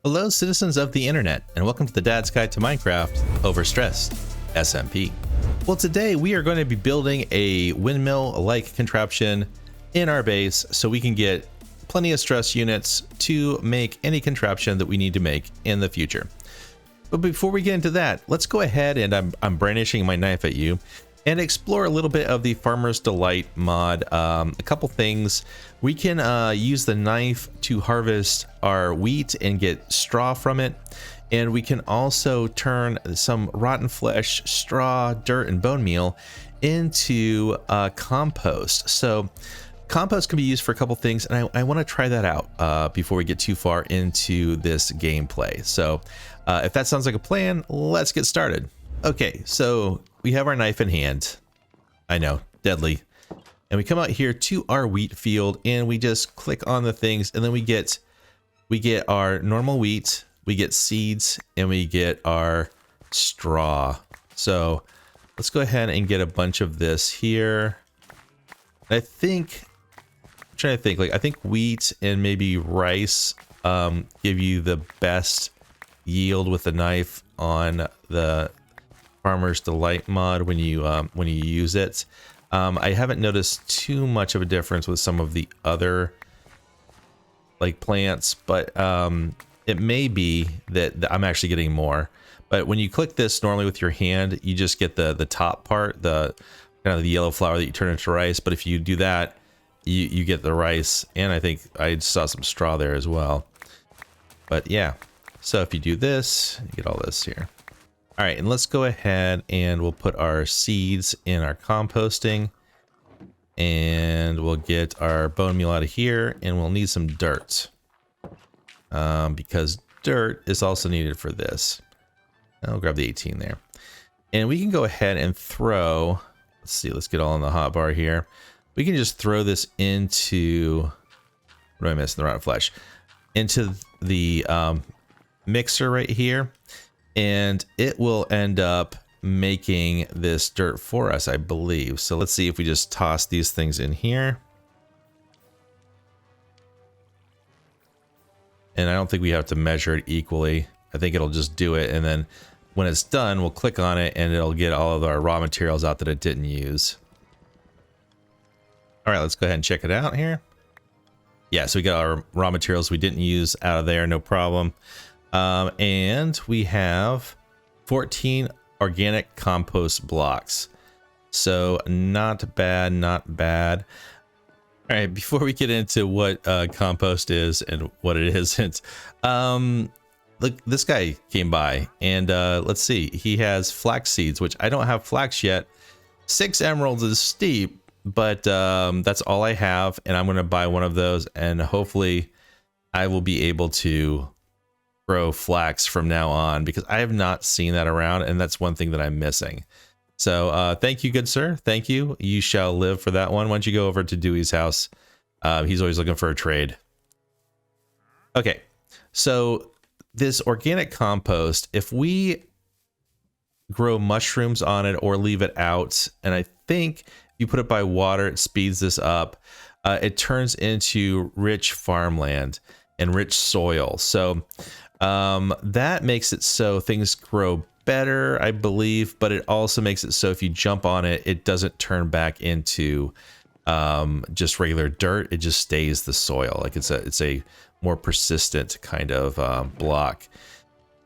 Hello, citizens of the internet, and welcome to the Dad's Guide to Minecraft Overstressed SMP. Well, today we are going to be building a windmill-like contraption in our base so we can get plenty of stress units to make any contraption that we need to make in the future. But before we get into that, let's go ahead and I'm brandishing my knife at you and explore a little bit of the Farmer's Delight mod. A couple things. We can use the knife to harvest our wheat and get straw from it. And we can also turn some rotten flesh, straw, dirt, and bone meal into compost. So compost can be used for a couple things, and I want to try that out before we get too far into this gameplay. So if that sounds like a plan, let's get started. Okay, so we have our knife in hand. I know, deadly. And we come out here to our wheat field and we just click on the things, and then we get our normal wheat, we get seeds, and we get our straw. So let's go ahead and get a bunch of this here. I think, I'm trying to think, like I think wheat and maybe rice give you the best yield with the knife on the Farmer's Delight mod when you use it. I haven't noticed too much of a difference with some of the other like plants, but it may be that I'm actually getting more. But when you click this normally with your hand, you just get the top part, the kind of the yellow flower that you turn into rice. But if you do that, you get the rice, and I think I saw some straw there as well. But yeah, so if you do this, you get all this here. All right, and let's go ahead and we'll put our seeds in our composting, and we'll get our bone meal out of here, and we'll need some dirt because dirt is also needed for this. I'll grab the 18 there, and we can go ahead and throw, let's see, let's get all in the hot bar here. We can just throw this into, what do I miss? The rotten flesh, into the mixer right here. And it will end up making this dirt for us, I believe. So let's see if we just toss these things in here. And I don't think we have to measure it equally. I think it'll just do it. And then when it's done, we'll click on it and it'll get all of our raw materials out that it didn't use. All right, let's go ahead and check it out here. Yeah, so we got our raw materials we didn't use out of there, no problem. And we have 14 organic compost blocks. So not bad, not bad. All right, before we get into what compost is and what it isn't, look, this guy came by and let's see, he has flax seeds, which I don't have flax yet. 6 emeralds is steep, but that's all I have, and I'm going to buy one of those, and hopefully I will be able to grow flax from now on, because I have not seen that around, and that's one thing that I'm missing. So thank you, good sir. Thank you. You shall live for that one. Once you go over to Dewey's house, he's always looking for a trade. Okay, so this organic compost, if we grow mushrooms on it or leave it out, and I think if you put it by water, it speeds this up. It turns into rich farmland and rich soil. So that makes it so things grow better, I believe, but it also makes it so if you jump on it, it doesn't turn back into just regular dirt. It just stays the soil. Like it's a more persistent kind of block.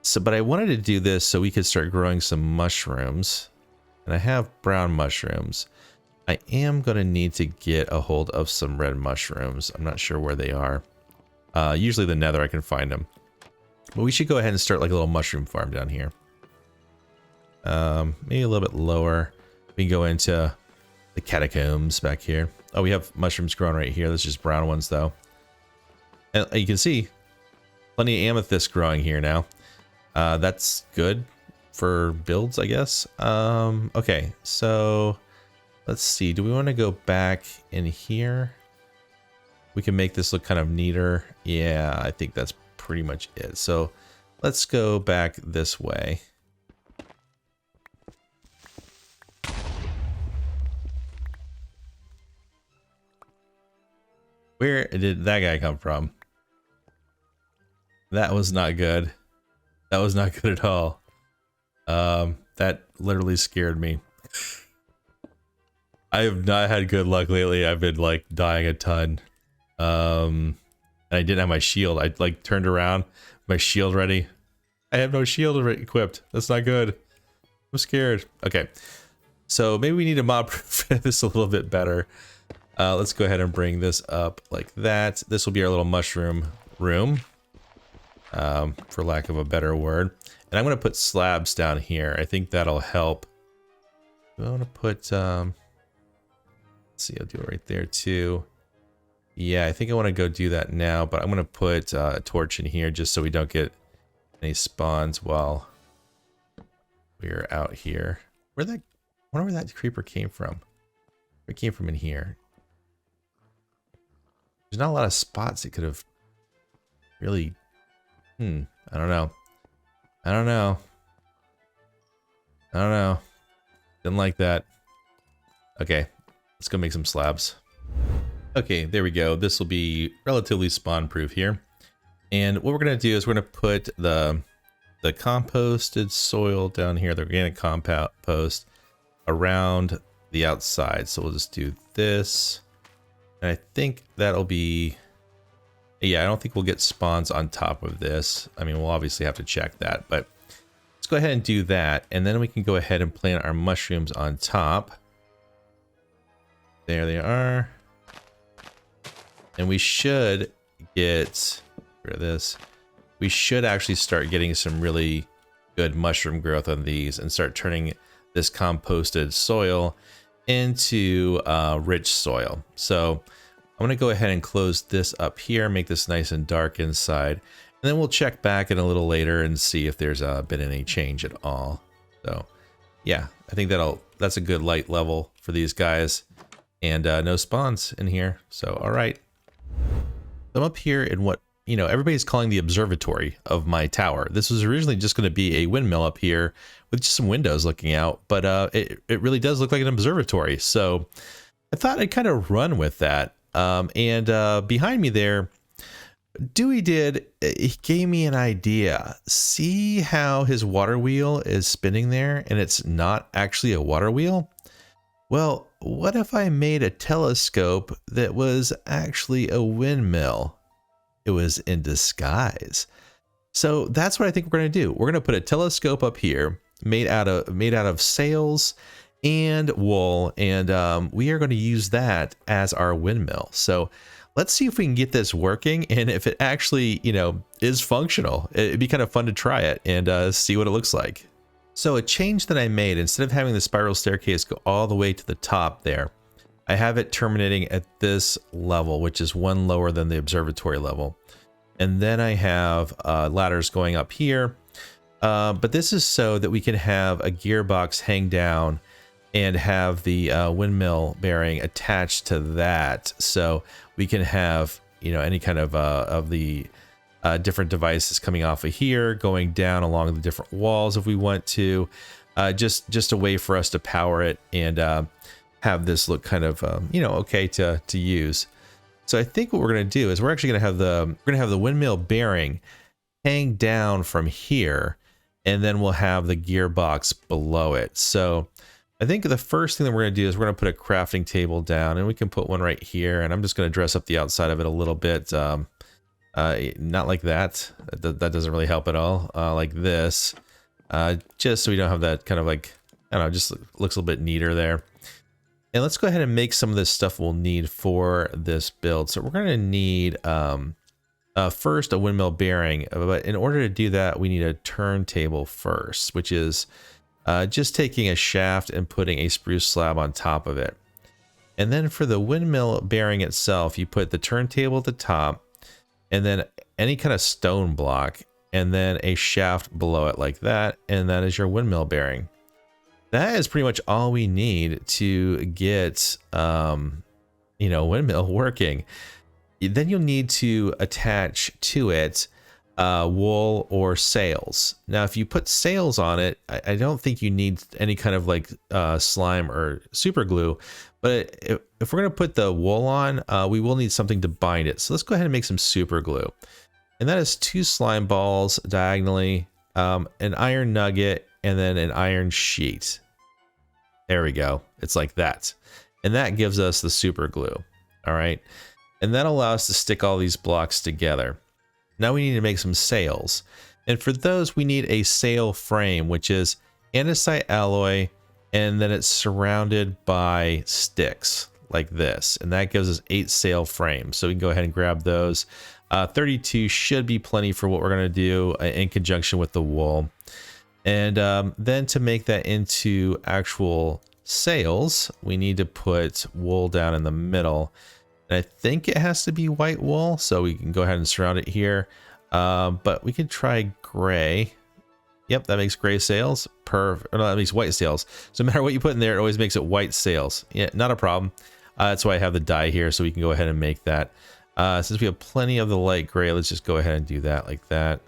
So, but I wanted to do this so we could start growing some mushrooms, and I have brown mushrooms. I am going to need to get a hold of some red mushrooms. I'm not sure where they are. Usually the nether I can find them. But we should go ahead and start like a little mushroom farm down here. Maybe a little bit lower. We can go into the catacombs back here. Oh, we have mushrooms growing right here. That's just brown ones though. And you can see plenty of amethyst growing here now. That's good for builds, I guess. Okay, so let's see. Do we want to go back in here? We can make this look kind of neater. Yeah, I think that's pretty much it. So let's go back this way. Where did that guy come from? That was not good. That was not good at all. That literally scared me. I have not had good luck lately. I've been like dying a ton. And I didn't have my shield. I like turned around, my shield ready. I have no shield equipped. That's not good. I'm scared. Okay. So maybe we need to mob this a little bit better. Let's go ahead and bring this up like that. This will be our little mushroom room, for lack of a better word. And I'm going to put slabs down here. I think that'll help. I want to put, let's see, I'll do it right there too. Yeah, I think I want to go do that now, but I'm going to put a torch in here just so we don't get any spawns while we're out here. I wonder where that creeper came from. It came from in here. There's not a lot of spots it could have really... I don't know. I don't know. I don't know. Didn't like that. Okay, let's go make some slabs. Okay, there we go. This will be relatively spawn proof here. And what we're going to do is we're going to put the composted soil down here, the organic compost, around the outside. So we'll just do this. And I think that'll be... Yeah, I don't think we'll get spawns on top of this. I mean, we'll obviously have to check that, but let's go ahead and do that. And then we can go ahead and plant our mushrooms on top. There they are. And we should get rid of this. We should actually start getting some really good mushroom growth on these and start turning this composted soil into rich soil. So I'm going to go ahead and close this up here, make this nice and dark inside, and then we'll check back in a little later and see if there's been any change at all. So yeah, I think that's a good light level for these guys, and no spawns in here. So all right, I'm up here in what everybody's calling the observatory of my tower. This was originally just going to be a windmill up here with just some windows looking out, but it really does look like an observatory. So I thought I'd kind of run with that. And behind me there, Dewey he gave me an idea. See how his water wheel is spinning there and it's not actually a water wheel? Well, what if I made a telescope that was actually a windmill? It was in disguise. So that's what I think we're going to do. We're going to put a telescope up here made out of sails and wool, and we are going to use that as our windmill. So let's see if we can get this working, and if it actually is functional. It'd be kind of fun to try it and see what it looks like. So a change that I made, instead of having the spiral staircase go all the way to the top there, I have it terminating at this level, which is one lower than the observatory level, and then I have ladders going up here, but this is so that we can have a gearbox hang down and have the windmill bearing attached to that, so we can have any kind of the different devices coming off of here, going down along the different walls if we want to, just a way for us to power it and have this look kind of okay to use. So I think what we're going to do is we're actually going to have the windmill bearing hang down from here, and then we'll have the gearbox below it. So I think the first thing that we're going to do is we're going to put a crafting table down, and we can put one right here, and I'm just going to dress up the outside of it a little bit. Not like that. That doesn't really help at all. Like this, just so we don't have that kind of like, I don't know, just looks a little bit neater there. And let's go ahead and make some of this stuff we'll need for this build. So we're going to need first a windmill bearing, but in order to do that, we need a turntable first, which is just taking a shaft and putting a spruce slab on top of it. And then for the windmill bearing itself, you put the turntable at the top, and then any kind of stone block, and then a shaft below it like that, and that is your windmill bearing. That is pretty much all we need to get windmill working. Then you'll need to attach to it wool or sails. Now, if you put sails on it, I don't think you need any kind of like slime or super glue, but if we're going to put the wool on, we will need something to bind it. So let's go ahead and make some super glue. And that is 2 slime balls diagonally, an iron nugget, and then an iron sheet. There we go. It's like that. And that gives us the super glue. All right. And that allows us to stick all these blocks together. Now we need to make some sails. And for those, we need a sail frame, which is andesite alloy, and then it's surrounded by sticks like this. And that gives us 8 sail frames. So we can go ahead and grab those. 32 should be plenty for what we're going to do in conjunction with the wool. And then to make that into actual sails, we need to put wool down in the middle. And I think it has to be white wool, so we can go ahead and surround it here. But we can try gray. Yep, that makes gray sails. No, that makes white sails. So no matter what you put in there, it always makes it white sails. Yeah, not a problem. That's why I have the dye here, so we can go ahead and make that. Since we have plenty of the light gray, let's just go ahead and do that like that.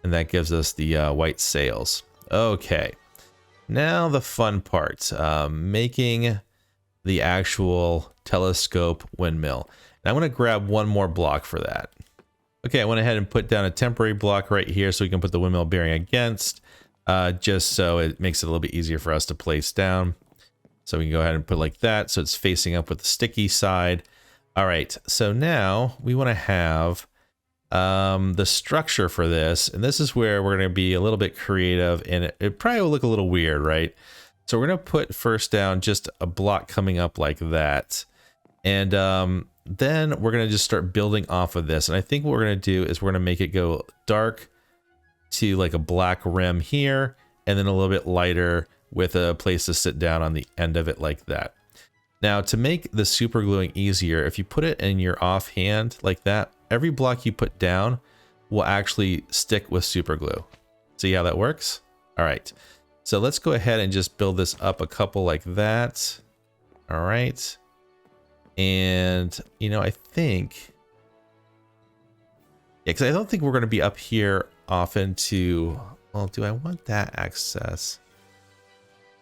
And that gives us the white sails. Okay, now the fun part, making the actual telescope windmill. And I'm going to grab one more block for that. Okay, I went ahead and put down a temporary block right here so we can put the windmill bearing against, just so it makes it a little bit easier for us to place down. So we can go ahead and put it like that, so it's facing up with the sticky side. All right, so now we want to have the structure for this, and this is where we're going to be a little bit creative, and it probably will look a little weird, right? So we're going to put first down just a block coming up like that, and then we're going to just start building off of this. And I think what we're going to do is we're going to make it go dark to like a black rim here, and then a little bit lighter with a place to sit down on the end of it like that. Now, to make the super gluing easier, if you put it in your offhand like that, every block you put down will actually stick with super glue. See how that works? All right. So let's go ahead and just build this up a couple like that. All right. And, you know, I think, yeah, because I don't think we're going to be up here often to, well, do I want that access?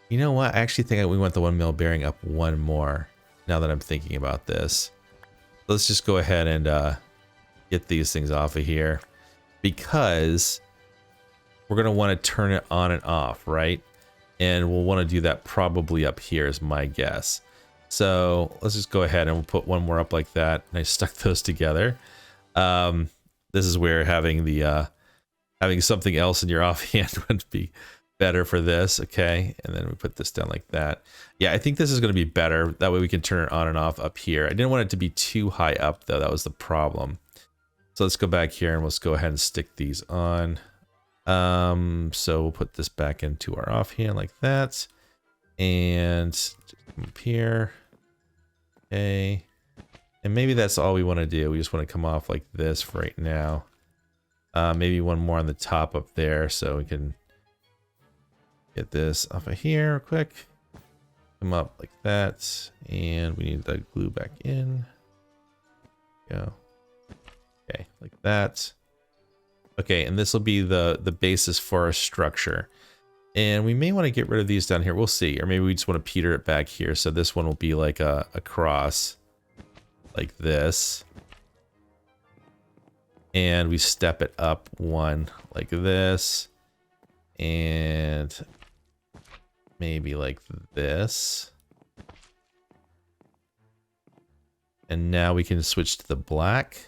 You know what? I actually think we want the windmill bearing up one more now that I'm thinking about this. Let's just go ahead and get these things off of here, because we're going to want to turn it on and off, right? And we'll want to do that probably up here is my guess. So let's just go ahead and we'll put one more up like that. And I stuck those together. This is where having the having something else in your offhand would be better for this. Okay, and then we put this down like that. Yeah, I think this is going to be better. That way we can turn it on and off up here. I didn't want it to be too high up though. That was the problem. So let's go back here and let's go ahead and stick these on. So we'll put this back into our offhand like that, and just come up here. Okay, and maybe that's all we want to do. We just want to come off like this for right now. Maybe one more on the top up there, so we can get this off of here real quick. Come up like that, and we need the glue back in. Go. Okay, like that. Okay, and this will be the basis for our structure. And we may want to get rid of these down here. We'll see. Or maybe we just want to peter it back here. So this one will be like a cross like this. And we step it up one like this. And maybe like this. And now we can switch to the black.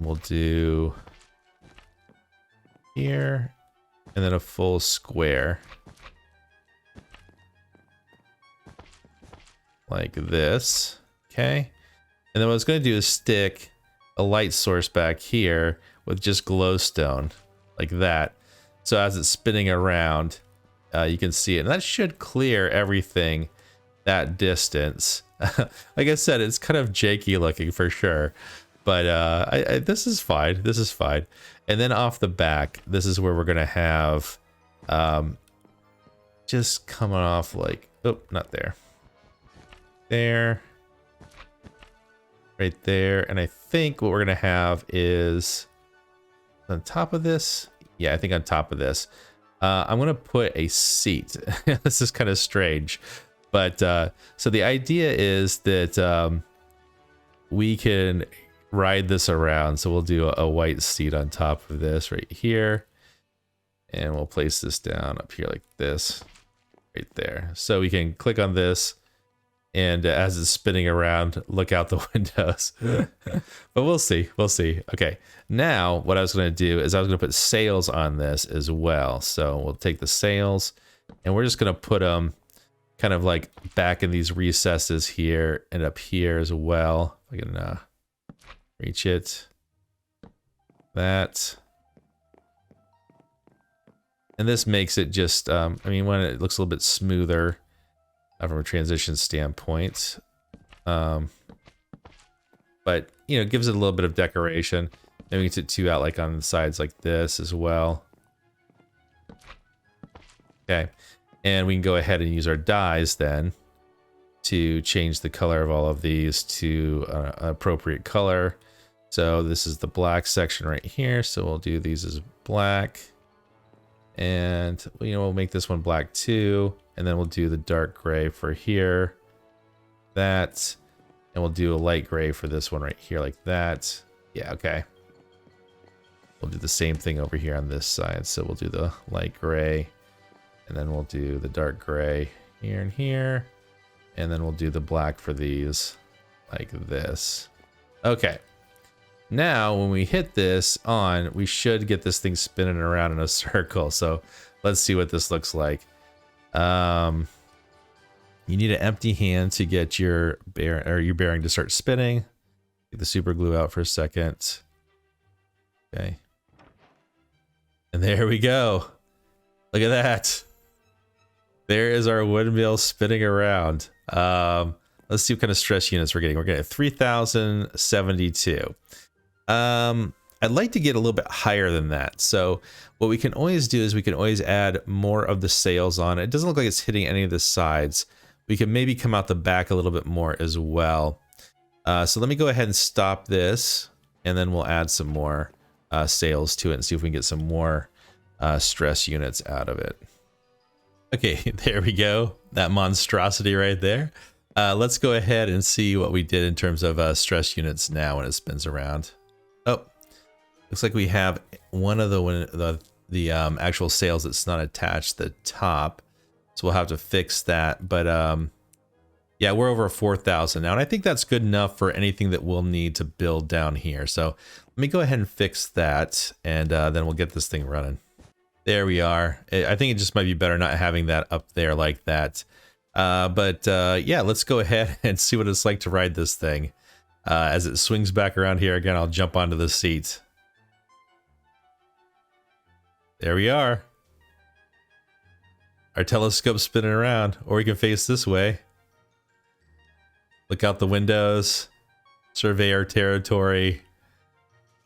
We'll do here, and then a full square like this. Okay, and then what I was going to do is stick a light source back here with just glowstone like that, so as it's spinning around you can see it, and that should clear everything that distance. Like I said, it's kind of janky looking for sure. But this is fine. This is fine. And then off the back, this is where we're going to have just coming off like, oh, not there. There. Right there. And I think what we're going to have is on top of this. Yeah, I think on top of this. I'm going to put a seat. This is kind of strange. But so the idea is that we can ride this around. So we'll do a white seat on top of this right here. And we'll place this down up here like this, right there. So we can click on this, and as it's spinning around, look out the windows. But we'll see, we'll see. Okay, now what I was gonna do is I was gonna put sails on this as well. So we'll take the sails, and we're just gonna put them kind of like back in these recesses here and up here as well. If I can reach it. That. And this makes it just, I mean, when it looks a little bit smoother from a transition standpoint. But, you know, it gives it a little bit of decoration. Maybe we can take two out like on the sides like this as well. Okay. And we can go ahead and use our dyes then to change the color of all of these to an appropriate color. So this is the black section right here. So we'll do these as black. And, you know, we'll make this one black too. And then we'll do the dark gray for here. That. And we'll do a light gray for this one right here like that. Yeah, okay. We'll do the same thing over here on this side. So we'll do the light gray. And then we'll do the dark gray here and here. And then we'll do the black for these like this. Okay. Now, when we hit this on, we should get this thing spinning around in a circle. So let's see what this looks like. You need an empty hand to get your bearing to start spinning. Get the super glue out for a second. Okay. And there we go. Look at that. There is our windmill spinning around. Let's see what kind of stress units we're getting. We're getting 3,072. I'd like to get a little bit higher than that. So what we can always do is we can always add more of the sails on. It doesn't look like it's hitting any of the sides. We can maybe come out the back a little bit more as well. So let me go ahead and stop this, and then we'll add some more sails to it and see if we can get some more stress units out of it. Okay, there we go. That monstrosity right there. Let's go ahead and see what we did in terms of stress units now when it spins around. Oh, looks like we have one of the actual sails that's not attached to the top. So we'll have to fix that. But yeah, we're over 4,000 now. And I think that's good enough for anything that we'll need to build down here. So let me go ahead and fix that. And then we'll get this thing running. There we are. I think it just might be better not having that up there like that. But yeah, let's go ahead and see what it's like to ride this thing. As it swings back around here again, I'll jump onto the seat. There we are. Our telescope spinning around, or we can face this way. Look out the windows, survey our territory.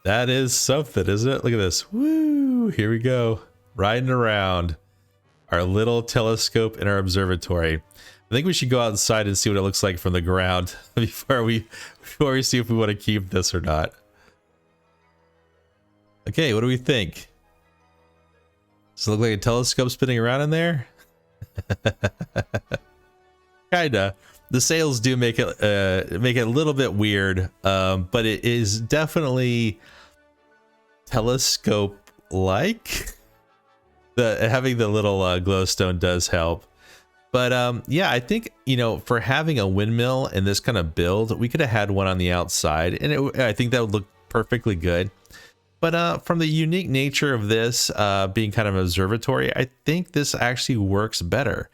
That is something, isn't it? Look at this. Woo! Here we go. Riding around our little telescope in our observatory. I think we should go outside and see what it looks like from the ground before we see if we want to keep this or not. Okay, what do we think? Does it look like a telescope spinning around in there? Kinda. The sails do make it a little bit weird, but it is definitely telescope-like. Having the little glowstone does help. But yeah, I think, you know, for having a windmill in this kind of build, we could have had one on the outside, and I think that would look perfectly good. But from the unique nature of this being kind of an observatory, I think this actually works better.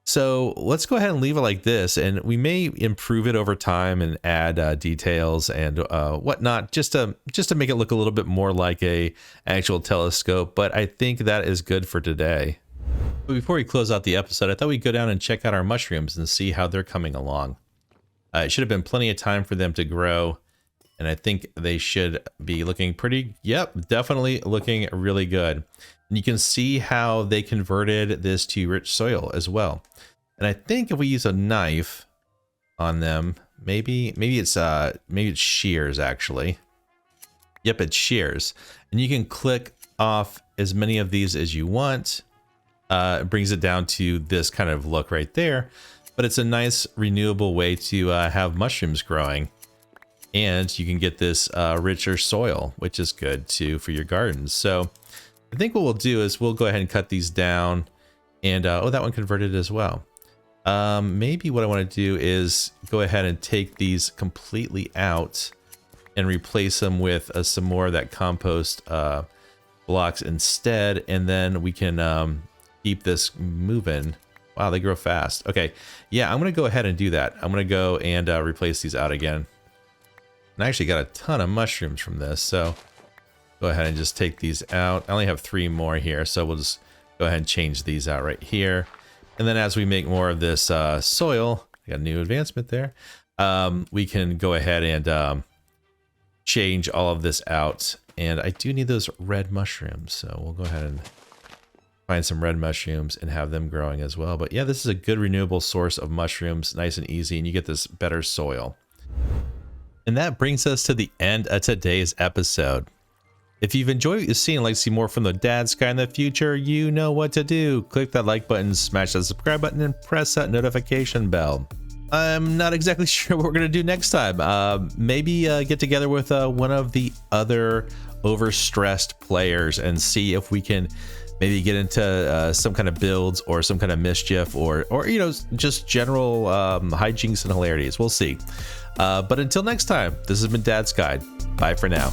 So let's go ahead and leave it like this, and we may improve it over time and add details and whatnot, just to make it look a little bit more like a actual telescope. But I think that is good for today. But before we close out the episode, I thought we'd go down and check out our mushrooms and see how they're coming along. It should have been plenty of time for them to grow, and I think they should be looking pretty, yep, definitely looking really good. And you can see how they converted this to rich soil as well. And I think if we use a knife on them, maybe it's shears actually. Yep, it's shears. And you can click off as many of these as you want. It brings it down to this kind of look right there. But it's a nice renewable way to have mushrooms growing. and you can get this richer soil, which is good too for your gardens. So I think what we'll do is we'll go ahead and cut these down, and oh, that one converted as well. Maybe what I want to do is go ahead and take these completely out and replace them with some more of that compost blocks instead, and then we can keep this moving. Wow, they grow fast. Okay, yeah, I'm gonna go ahead and do that. I'm gonna go and replace these out again. And I actually got a ton of mushrooms from this, so go ahead and just take these out. I only have 3 more here, so we'll just go ahead and change these out right here. And then as we make more of this soil, I got a new advancement there, we can go ahead and change all of this out. And I do need those red mushrooms, so we'll go ahead and find some red mushrooms and have them growing as well. But yeah, this is a good renewable source of mushrooms, nice and easy, and you get this better soil. And that brings us to the end of today's episode. If you've enjoyed what you've seen and like to see more from the Dad Sky in the future, you know what to do. Click that like button, smash that subscribe button, and press that notification bell. I'm not exactly sure what we're going to do next time. Maybe get together with one of the other overstressed players and see if we can maybe get into some kind of builds or some kind of mischief, or you know, just general hijinks and hilarities. We'll see. But until next time, this has been Dad's Guide. Bye for now.